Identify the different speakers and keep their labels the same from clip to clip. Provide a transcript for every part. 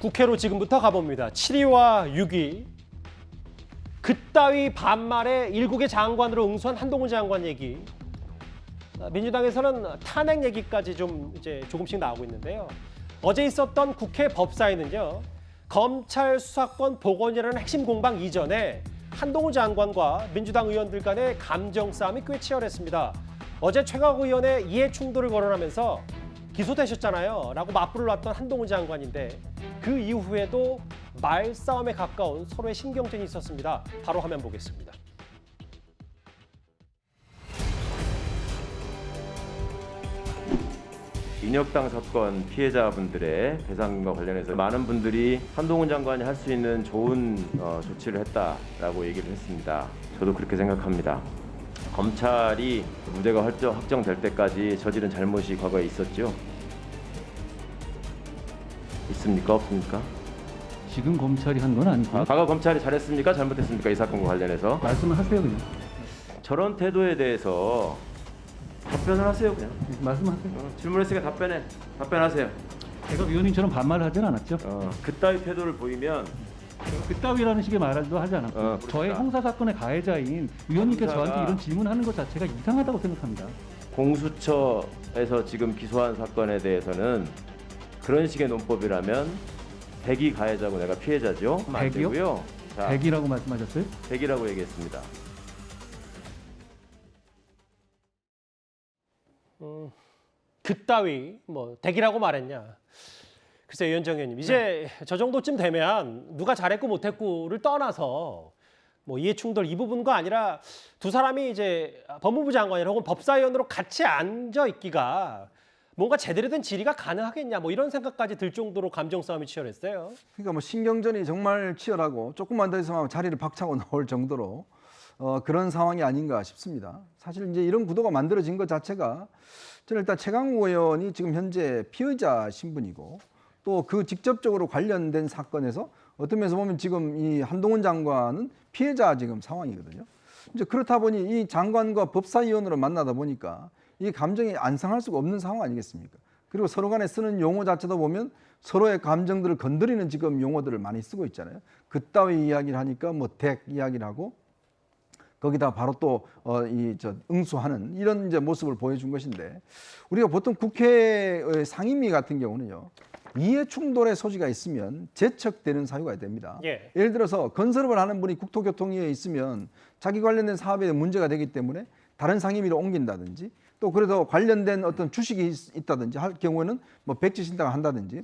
Speaker 1: 국회로 지금부터 가봅니다. 7위와 6위. 그따위 반말에 일국의 장관으로 응수한 한동훈 장관 얘기. 민주당에서는 탄핵 얘기까지 좀 이제 조금씩 나오고 있는데요. 어제 있었던 국회 법사위는요. 검찰 수사권 복원이라는 핵심 공방 이전에 한동훈 장관과 민주당 의원들 간의 감정 싸움이 꽤 치열했습니다. 어제 최강 의원의 이해 충돌을 거론하면서 기소되셨잖아요 라고 맞불을 놨던 한동훈 장관인데 그 이후에도 말싸움에 가까운 서로의 신경전이 있었습니다. 바로 화면 보겠습니다.
Speaker 2: 인혁당 사건 피해자분들의 배상금과 관련해서 많은 분들이 한동훈 장관이 할 수 있는 좋은 조치를 했다라고 얘기를 했습니다. 저도 그렇게 생각합니다. 검찰이 무죄가 확정될 때까지 저지른 잘못이 과거에 있었죠? 있습니까? 없습니까?
Speaker 3: 지금 검찰이 한 건 아니고요.
Speaker 2: 과거 검찰이 잘했습니까? 잘못했습니까? 이 사건과 관련해서
Speaker 3: 말씀을 하세요 그냥.
Speaker 2: 저런 태도에 대해서 답변을 하세요 그냥.
Speaker 3: 말씀하세요.
Speaker 2: 질문했으니까 답변하세요.
Speaker 3: 제가 위원님처럼 반말을 하진 않았죠.
Speaker 2: 그따위 태도를 보이면
Speaker 3: 그따위라는 식의 말도 하지 않았고
Speaker 2: 그렇다.
Speaker 3: 저의 형사 사건의 가해자인 위원님께서
Speaker 2: 형사가-
Speaker 3: 저한테 이런 질문하는 것 자체가 이상하다고 생각합니다.
Speaker 2: 공수처에서 지금 기소한 사건에 대해서는 그런 식의 논법이라면 백이 가해자고 내가 피해자죠. 안
Speaker 3: 백이요?
Speaker 2: 되고요. 자,
Speaker 3: 100이라고 말씀하셨어요?
Speaker 2: 백이라고 얘기했습니다.
Speaker 1: 그따위 대기라고 말했냐. 글쎄요, 유현정 의원님. 이제 저 정도쯤 되면 누가 잘했고 못했고를 떠나서 이해 충돌 이 부분과 아니라 두 사람이 이제 법무부 장관이나 혹은 법사위원으로 같이 앉아 있기가 뭔가 제대로 된 질의가 가능하겠냐 이런 생각까지 들 정도로 감정 싸움이 치열했어요.
Speaker 4: 그러니까 신경전이 정말 치열하고 조금만 더 있으면 자리를 박차고 나올 정도로 그런 상황이 아닌가 싶습니다. 사실 이제 이런 구도가 만들어진 것 자체가 저는 일단 최강욱 의원이 지금 현재 피의자 신분이고 또 그 직접적으로 관련된 사건에서 어떤 면에서 보면 지금 이 한동훈 장관은 피해자 지금 상황이거든요. 이제 그렇다 보니 이 장관과 법사위원으로 만나다 보니까 이 감정이 안 상할 수가 없는 상황 아니겠습니까? 그리고 서로 간에 쓰는 용어 자체도 보면 서로의 감정들을 건드리는 지금 용어들을 많이 쓰고 있잖아요. 그따위 이야기를 하니까 댁 이야기를 하고 거기다 바로 또 응수하는 이런 이제 모습을 보여준 것인데 우리가 보통 국회의 상임위 같은 경우는요. 이해 충돌의 소지가 있으면 제척되는 사유가 됩니다.
Speaker 1: 예.
Speaker 4: 예를 들어서 건설업을 하는 분이 국토교통위에 있으면 자기 관련된 사업에 문제가 되기 때문에 다른 상임위로 옮긴다든지 또 그래서 관련된 어떤 주식이 있다든지 할 경우에는 백지 신당을 한다든지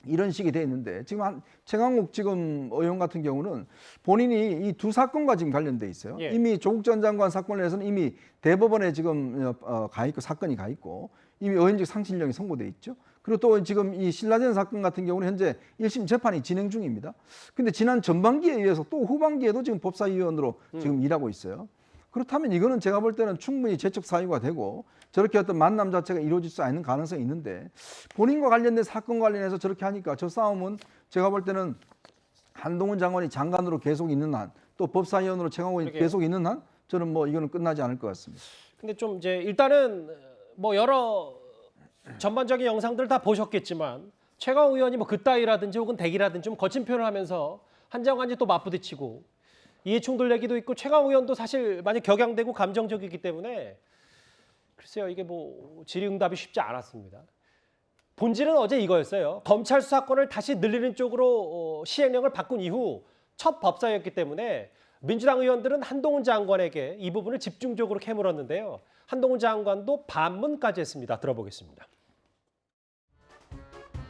Speaker 4: 이런 식이 돼 있는데 지금 최강욱 지금 의원 같은 경우는 본인이 이 두 사건과 지금 관련돼 있어요.
Speaker 1: 예.
Speaker 4: 이미 조국 전 장관 사건에서는 이미 대법원에 지금 가 있고 사건이 가 있고 이미 의원직 상실령이 선고돼 있죠. 그리고 또 지금 이 신라젠 사건 같은 경우는 현재 1심 재판이 진행 중입니다. 근데 지난 전반기에 이어서 또 후반기에도 지금 법사위원으로 지금 일하고 있어요. 그렇다면 이거는 제가 볼 때는 충분히 제척 사유가 되고 저렇게 어떤 만남 자체가 이루어질 수 있는 가능성이 있는데 본인과 관련된 사건 관련해서 저렇게 하니까 저 싸움은 제가 볼 때는 한동훈 장관이 장관으로 계속 있는 한 또 법사위원으로 최강욱 의원이 계속 있는 한 저는 이거는 끝나지 않을 것 같습니다.
Speaker 1: 근데 좀 이제 일단은 여러 전반적인 영상들 다 보셨겠지만 최강욱 의원이 그따위라든지 혹은 대기라든지 좀 거친 표현을 하면서 한정한지 또 맞부딪히고 이해 충돌 얘기도 있고 최강욱 의원도 사실 많이 격양되고 감정적이기 때문에 글쎄요 이게 질의응답이 쉽지 않았습니다. 본질은 어제 이거였어요. 검찰 수사권을 다시 늘리는 쪽으로 시행령을 바꾼 이후 첫 법사였기 때문에 민주당 의원들은 한동훈 장관에게 이 부분을 집중적으로 캐물었는데요. 한동훈 장관도 반문까지 했습니다. 들어보겠습니다.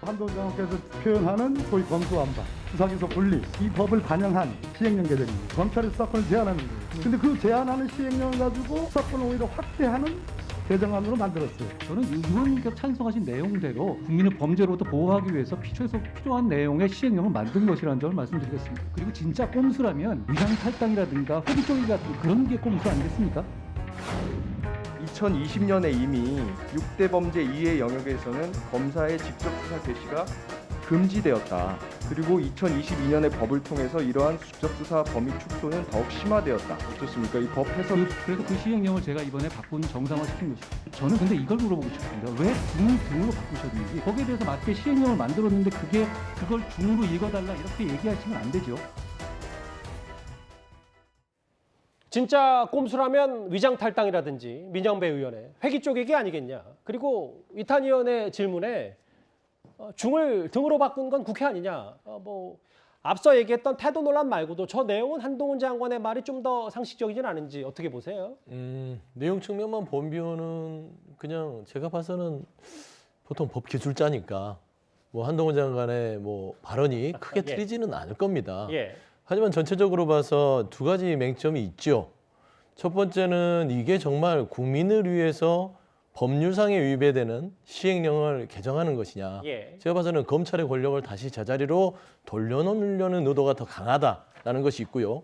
Speaker 5: 한동훈 장관께서 표현하는 소위 검수완박, 수사기소 분리, 이 법을 반영한 시행령 개정입니다. 검찰의 수사권을 제한하는 거예요. 근데 그 제한하는 시행령을 가지고 수사권을 오히려 확대하는 개정안으로 만들었어요.
Speaker 3: 저는 의원님께서 찬성하신 내용대로 국민을 범죄로부터 보호하기 위해서 최소 필요한 내용의 시행령을 만든 것이라는 점을 말씀드리겠습니다. 그리고 진짜 꼼수라면 위장 탈당이라든가 허위조기 같은 그런 게 꼼수 아니겠습니까?
Speaker 6: 2020년에 이미 6대 범죄 이해 영역에서는 검사의 직접 수사 개시가 금지되었다. 그리고 2022년의 법을 통해서 이러한 수적수사 범위 축소는 더욱 심화되었다. 어떻습니까? 이 법 해석
Speaker 3: 그래서 그 시행령을 제가 이번에 바꾼 정상화시킨 것이죠. 저는 근데 이걸 물어보고 싶습니다. 왜 중을 등으로 바꾸셨는지 거기에 대해서 맞게 시행령을 만들었는데 그걸 중으로 읽어달라 이렇게 얘기하시면 안 되죠.
Speaker 1: 진짜 꼼수라면 위장탈당이라든지 민영배 의원의 회기 쪼개기 아니겠냐. 그리고 이탄 의원의 질문에 중을 등으로 바꾼 건 국회 아니냐. 뭐 앞서 얘기했던 태도 논란 말고도 저 내용은 한동훈 장관의 말이 좀 더 상식적이진 않은지 어떻게 보세요?
Speaker 7: 내용 측면만 보면은 그냥 제가 봐서는 보통 법 기술자니까 뭐 한동훈 장관의 뭐 발언이 크게
Speaker 1: 예.
Speaker 7: 틀리지는 않을 겁니다.
Speaker 1: 예.
Speaker 7: 하지만 전체적으로 봐서 두 가지 맹점이 있죠. 첫 번째는 이게 정말 국민을 위해서 법률상에 위배되는 시행령을 개정하는 것이냐.
Speaker 1: 예.
Speaker 7: 제가 봐서는 검찰의 권력을 다시 제자리로 돌려놓으려는 의도가 더 강하다라는 것이 있고요.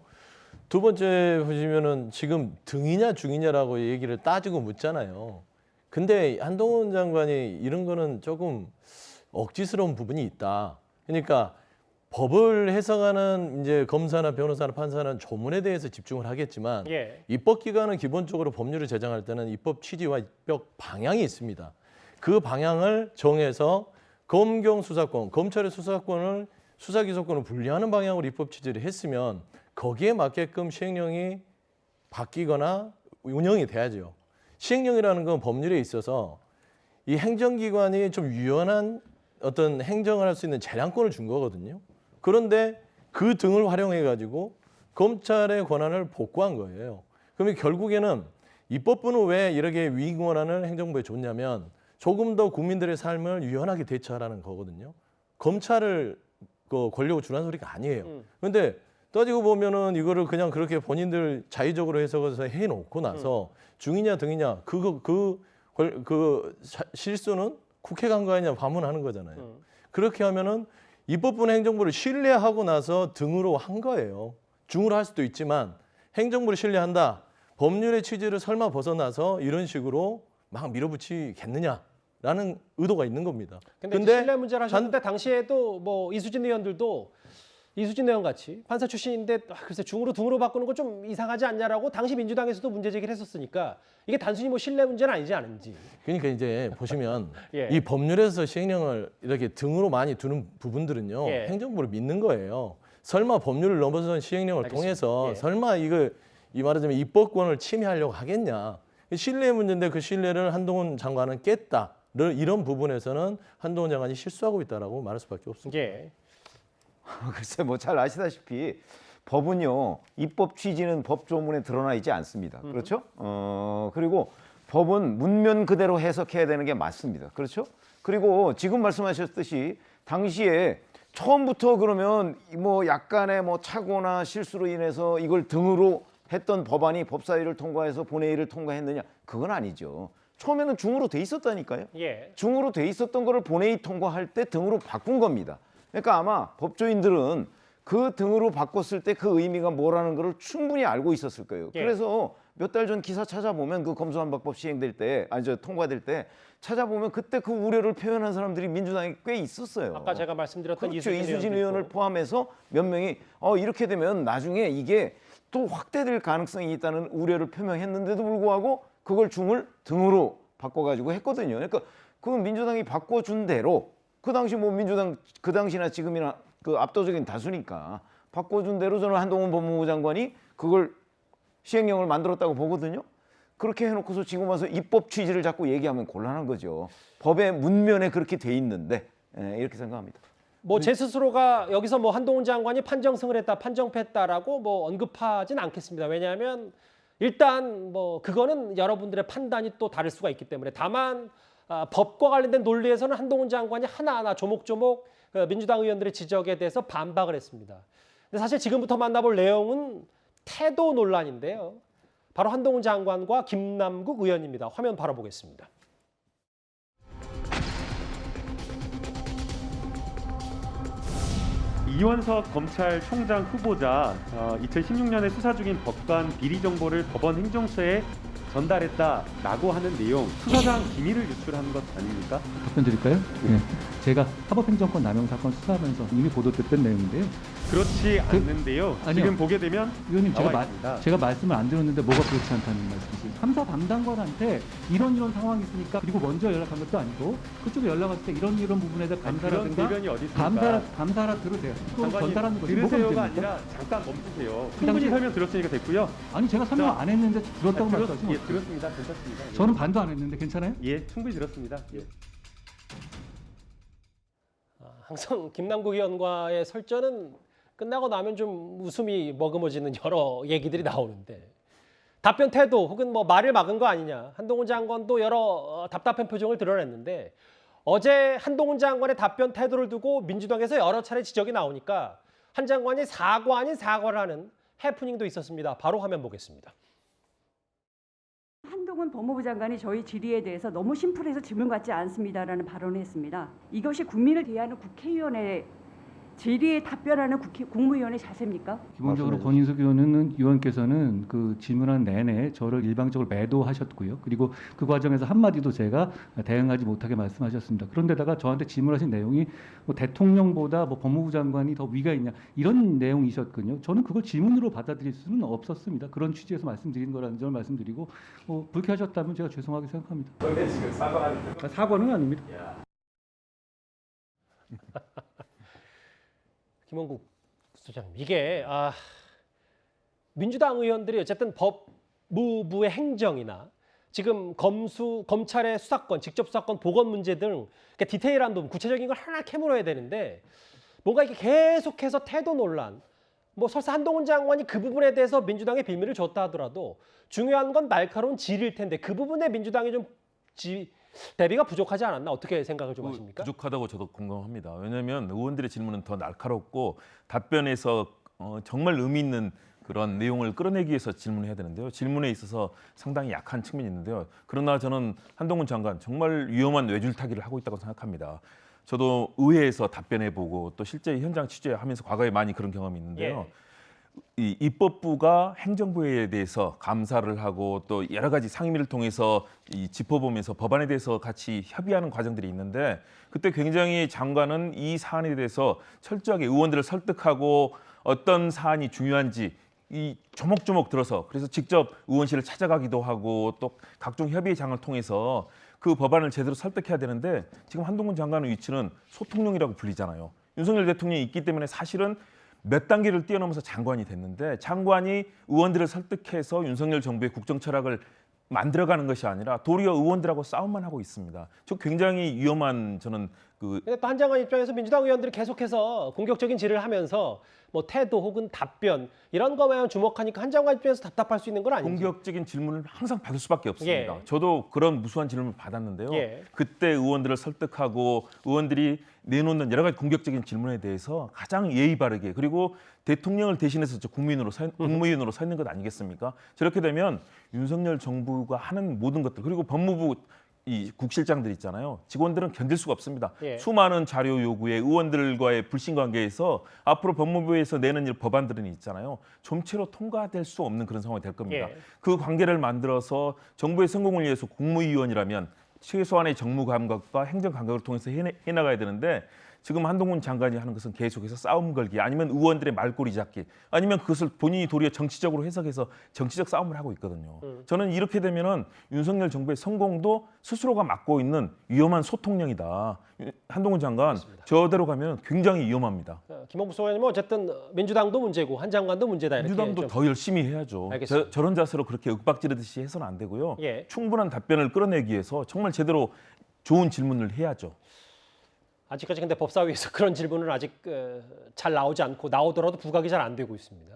Speaker 7: 두 번째 보시면은 지금 등이냐 중이냐라고 얘기를 따지고 묻잖아요. 근데 한동훈 장관이 이런 거는 조금 억지스러운 부분이 있다. 그러니까 법을 해석하는 이제 검사나 변호사나 판사는 조문에 대해서 집중을 하겠지만
Speaker 1: 예.
Speaker 7: 입법기관은 기본적으로 법률을 제정할 때는 입법 취지와 입법 방향이 있습니다. 그 방향을 정해서 검경 수사권, 검찰의 수사권을 수사기소권을 분리하는 방향으로 입법 취지를 했으면 거기에 맞게끔 시행령이 바뀌거나 운영이 돼야죠. 시행령이라는 건 법률에 있어서 이 행정기관이 좀 유연한 어떤 행정을 할 수 있는 재량권을 준 거거든요. 그런데 그 등을 활용해 가지고 검찰의 권한을 복구한 거예요. 그러면 결국에는 입법부는 왜 이렇게 위임 권한을 행정부에 줬냐면 조금 더 국민들의 삶을 유연하게 대처하라는 거거든요. 검찰을 그 권력을 주라는 소리가 아니에요. 그런데 따지고 보면은 이거를 그냥 그렇게 본인들 자의적으로 해석해서 해놓고 나서 중이냐 등이냐 그 실수는 국회가 한 거 아니냐 반문하는 거잖아요. 그렇게 하면은 입법부는 행정부를 신뢰하고 나서 등으로 한 거예요. 중으로 할 수도 있지만 행정부를 신뢰한다. 법률의 취지를 설마 벗어나서 이런 식으로 막 밀어붙이겠느냐라는 의도가 있는 겁니다.
Speaker 1: 근데 신뢰 문제를 하셨는데 당시에도 뭐 이수진 의원들도 이수진 의원 같이 판사 출신인데 글쎄 중으로 등으로 바꾸는 거 좀 이상하지 않냐라고 당시 민주당에서도 문제 제기를 했었으니까 이게 단순히 뭐 신뢰 문제는 아니지 않은지.
Speaker 7: 그러니까 이제 보시면
Speaker 1: 예.
Speaker 7: 이 법률에서 시행령을 이렇게 등으로 많이 두는 부분들은요.
Speaker 1: 예.
Speaker 7: 행정부를 믿는 거예요. 설마 법률을 넘어선 시행령을
Speaker 1: 알겠습니다.
Speaker 7: 통해서
Speaker 1: 예.
Speaker 7: 설마 이걸 이 말하자면 입법권을 침해하려고 하겠냐. 신뢰 문제인데 그 신뢰를 한동훈 장관은 깼다. 이런 부분에서는 한동훈 장관이 실수하고 있다라고 말할 수밖에 없습니다.
Speaker 1: 예.
Speaker 8: 글쎄 뭐 잘 아시다시피 법은요 입법 취지는 법조문에 드러나 있지 않습니다. 그렇죠? 그리고 법은 문면 그대로 해석해야 되는 게 맞습니다. 그렇죠? 그리고 지금 말씀하셨듯이 당시에 처음부터 그러면 뭐 약간의 뭐 착오나 실수로 인해서 이걸 등으로 했던 법안이 법사위를 통과해서 본회의를 통과했느냐? 그건 아니죠. 처음에는 중으로 돼 있었다니까요.
Speaker 1: 예.
Speaker 8: 중으로 돼 있었던 거를 본회의 통과할 때 등으로 바꾼 겁니다. 그러니까 아마 법조인들은 그 등으로 바꿨을 때 그 의미가 뭐라는 걸 충분히 알고 있었을 거예요.
Speaker 1: 예.
Speaker 8: 그래서 몇 달 전 기사 찾아보면 그 검수완박법 시행될 때, 통과될 때 찾아보면 그때 그 우려를 표현한 사람들이 민주당에 꽤 있었어요.
Speaker 1: 아까 제가 말씀드렸던
Speaker 8: 그렇죠.
Speaker 1: 이수진
Speaker 8: 이수진
Speaker 1: 의원도
Speaker 8: 의원을
Speaker 1: 있고.
Speaker 8: 포함해서 몇 명이 이렇게 되면 나중에 이게 또 확대될 가능성이 있다는 우려를 표명했는데도 불구하고 그걸 중을 등으로 바꿔가지고 했거든요. 그러니까 그 민주당이 바꿔준 대로 그 당시 뭐 민주당 그 당시나 지금이나 그 압도적인 다수니까 바꿔준 대로 저는 한동훈 법무부 장관이 그걸 시행령을 만들었다고 보거든요. 그렇게 해놓고서 지금 와서 입법 취지를 자꾸 얘기하면 곤란한 거죠. 법의 문면에 그렇게 돼 있는데 이렇게 생각합니다.
Speaker 1: 뭐 제 스스로가 여기서 뭐 한동훈 장관이 판정승을 했다, 판정패했다라고 뭐 언급하진 않겠습니다. 왜냐하면 일단 뭐 그거는 여러분들의 판단이 또 다를 수가 있기 때문에 다만 법과 관련된 논리에서는 한동훈 장관이 하나하나 조목조목 민주당 의원들의 지적에 대해서 반박을 했습니다. 근데 사실 지금부터 만나볼 내용은 태도 논란인데요. 바로 한동훈 장관과 김남국 의원입니다. 화면 바로 보겠습니다.
Speaker 9: 이원석 검찰총장 후보자 2016년에 수사 중인 법관 비리 정보를 법원 행정처에 전달했다라고 하는 내용 수사상 기밀을 유출한 것 아닙니까?
Speaker 3: 답변 드릴까요? 예. 제가 사법행정권 남용 사건 수사하면서 이미 보도됐던 내용인데요.
Speaker 9: 그렇지 않는데요.
Speaker 3: 아니요.
Speaker 9: 지금 보게 되면
Speaker 3: 의원님
Speaker 9: 나와 있습니다.
Speaker 3: 제가 말씀을 안 들었는데 뭐가 그렇지 않다는 말씀이세요? 3사 담당관한테 이런 상황이 있으니까 그리고 먼저 연락한 것도 아니고 그쪽에 연락 왔을 때 이런 부분에 대해
Speaker 9: 그런
Speaker 3: 감사라든가
Speaker 9: 대변이 어디 있습니까?
Speaker 3: 감사라 들으세요. 또
Speaker 9: 장관님,
Speaker 3: 전달하는 것이 뭐가
Speaker 9: 들으세요가
Speaker 3: 문제입니까?
Speaker 9: 아니라 잠깐 멈추세요.
Speaker 3: 그
Speaker 9: 충분히
Speaker 3: 당시-
Speaker 9: 설명 들었으니까 됐고요.
Speaker 3: 아니 제가 설명
Speaker 9: 자,
Speaker 3: 안 했는데 들었다고 말씀하시면
Speaker 9: 예,
Speaker 3: 어떡해요?
Speaker 9: 들었습니다. 괜찮습니다. 예.
Speaker 3: 저는 반도 안 했는데 괜찮아요?
Speaker 9: 예, 충분히 들었습니다. 예.
Speaker 1: 항상 김남국 의원과의 설전은 끝나고 나면 좀 웃음이 머금어지는 여러 얘기들이 나오는데 답변 태도 혹은 뭐 말을 막은 거 아니냐. 한동훈 장관도 여러 답답한 표정을 드러냈는데 어제 한동훈 장관의 답변 태도를 두고 민주당에서 여러 차례 지적이 나오니까 한 장관이 사과 아닌 사과를 하는 해프닝도 있었습니다. 바로 화면 보겠습니다.
Speaker 10: 한동훈 법무부 장관이 저희 질의에 대해서 너무 심플해서 질문 같지 않습니다라는 발언을 했습니다. 이것이 국민을 대하는 국회의원의 질의에 답변하는 국무위원의 자세입니까?
Speaker 3: 기본적으로 권인숙 의원께서는 그 질문한 내내 저를 일방적으로 매도하셨고요. 그리고 그 과정에서 한마디도 제가 대응하지 못하게 말씀하셨습니다. 그런데다가 저한테 질문하신 내용이 뭐 대통령보다 뭐 법무부 장관이 더 위가 있냐 이런 내용이셨거든요. 저는 그걸 질문으로 받아들일 수는 없었습니다. 그런 취지에서 말씀드린 거라는 점을 말씀드리고 불쾌하셨다면 제가 죄송하게 생각합니다.
Speaker 9: 그런데 지금 사과하는
Speaker 3: 사과는 아닙니다.
Speaker 1: 김원국 소장님, 이게 민주당 의원들이 어쨌든 법무부의 행정이나 지금 검찰의 수사권, 직접 수사권 보건 문제 등 그러니까 디테일한 부분, 구체적인 걸 하나 캐물어야 되는데 뭔가 이게 계속해서 태도 논란, 뭐 설사 한동훈 장관이 그 부분에 대해서 민주당에 빌미를 줬다 하더라도 중요한 건 날카로운 질일 텐데 그 부분에 민주당이 좀 대비가 부족하지 않았나 어떻게 생각을 좀 하십니까?
Speaker 11: 부족하다고 저도 공감합니다. 왜냐하면 의원들의 질문은 더 날카롭고 답변에서 정말 의미 있는 그런 내용을 끌어내기 위해서 질문해야 되는데요. 질문에 있어서 상당히 약한 측면이 있는데요. 그러나 저는 한동훈 장관 정말 위험한 뇌줄타기를 하고 있다고 생각합니다. 저도 의회에서 답변해보고 또 실제 현장 취재하면서 과거에 많이 그런 경험이 있는데요. 이 입법부가 행정부에 대해서 감사를 하고 또 여러 가지 상임위를 통해서 짚어보면서 법안에 대해서 같이 협의하는 과정들이 있는데 그때 굉장히 장관은 이 사안에 대해서 철저하게 의원들을 설득하고 어떤 사안이 중요한지 이 조목조목 들어서 그래서 직접 의원실을 찾아가기도 하고 또 각종 협의장을 통해서 그 법안을 제대로 설득해야 되는데 지금 한동훈 장관의 위치는 소통용이라고 불리잖아요. 윤석열 대통령이 있기 때문에 사실은 몇 단계를 뛰어넘어서 장관이 됐는데 장관이 의원들을 설득해서 윤석열 정부의 국정 철학을 만들어가는 것이 아니라 도리어 의원들하고 싸움만 하고 있습니다. 저 굉장히 위험한 저는
Speaker 1: 근데 또 한 장관 입장에서 민주당 의원들이 계속해서 공격적인 질의를 하면서 뭐 태도 혹은 답변 이런 거에만 주목하니까 한 장관 입장에서 답답할 수 있는 건 아니죠.
Speaker 11: 공격적인 질문을 항상 받을 수밖에 없습니다.
Speaker 1: 예.
Speaker 11: 저도 그런 무수한 질문을 받았는데요.
Speaker 1: 예.
Speaker 11: 그때 의원들을 설득하고 의원들이 내놓는 여러 가지 공격적인 질문에 대해서 가장 예의 바르게 그리고 대통령을 대신해서 국무위원으로 서 있는 것 아니겠습니까? 저렇게 되면 윤석열 정부가 하는 모든 것들 그리고 법무부 이 국실장들 있잖아요. 직원들은 견딜 수가 없습니다.
Speaker 1: 예.
Speaker 11: 수많은 자료 요구에 의원들과의 불신 관계에서 앞으로 법무부에서 내는 법안들은 있잖아요. 좀채로 통과될 수 없는 그런 상황이 될 겁니다.
Speaker 1: 예.
Speaker 11: 그 관계를 만들어서 정부의 성공을 위해서 국무위원이라면 최소한의 정무 감각과 행정 감각을 통해서 해나가야 되는데 지금 한동훈 장관이 하는 것은 계속해서 싸움 걸기 아니면 의원들의 말꼬리 잡기 아니면 그것을 본인이 도리어 정치적으로 해석해서 정치적 싸움을 하고 있거든요. 저는 이렇게 되면은 윤석열 정부의 성공도 스스로가 맡고 있는 위험한 소통령이다. 한동훈 장관
Speaker 1: 그렇습니다.
Speaker 11: 저대로 가면 굉장히 위험합니다.
Speaker 1: 김원국 소장님은 어쨌든 민주당도 문제고 한 장관도 문제다 이렇게
Speaker 11: 민주당도
Speaker 1: 좀.
Speaker 11: 더 열심히 해야죠.
Speaker 1: 알겠습니다.
Speaker 11: 저런 자세로 그렇게 윽박지르듯이 해서는 안 되고요.
Speaker 1: 예.
Speaker 11: 충분한 답변을 끌어내기 위해서 정말 제대로 좋은 질문을 해야죠.
Speaker 1: 아직까지 근데 법사위에서 그런 질문은 아직 잘 나오지 않고 나오더라도 부각이 잘 안 되고 있습니다.